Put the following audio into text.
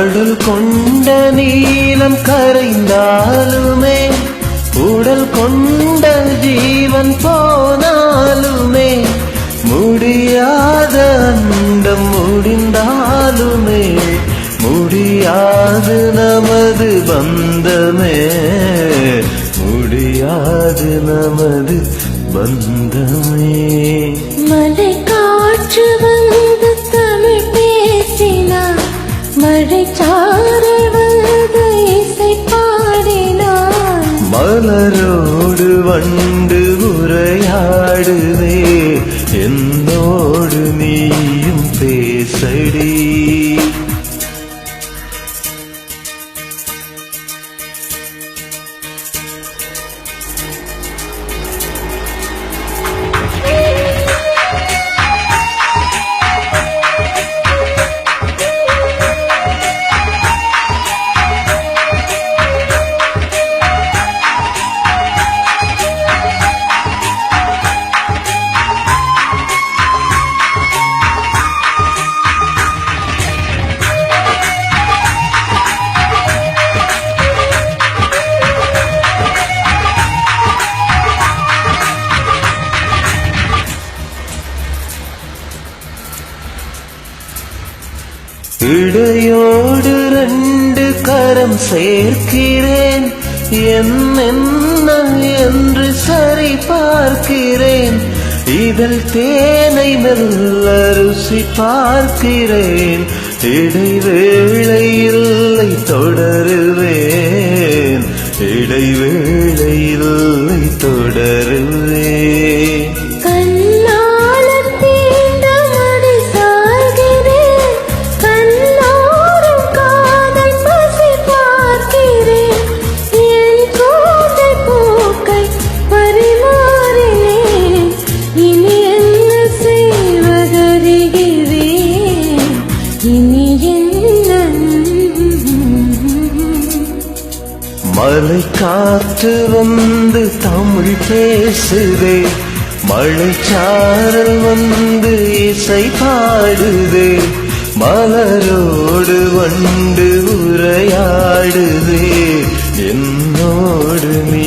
கடல் கொண்ட நீளம் கரைந்தாலுமே உடல் கொண்ட ஜீவன் போனாலுமே முடியாத அண்டம் முடிந்தாலுமே முடியாது நமது பந்தமே முடியாது நமது பந்தமே. மலை காற்று வந்து தமிழ் பேசினார், மழை சாரல் வந்து இசை பாடினார். மலரோடு வண்டு உரையாடுவே என்னோடு நீயும் பேசடி. இடையோடு ரெண்டு கரம் சேர்க்கிறேன், என்ன என்று சரி பார்க்கிறேன். இதழ் தேனை மெல்ல ருசி பார்க்கிறேன். இடைவேளை இல்லை தொடருவேன், இடைவேளை இல்லை தொடருவேன். மலை காற்று வந்து தமிழ் பேசுதே, மழைச்சாரல் வந்து இசை பாடுதே. மலரோடு வண்டு உரையாடுதே என்னோடு நீ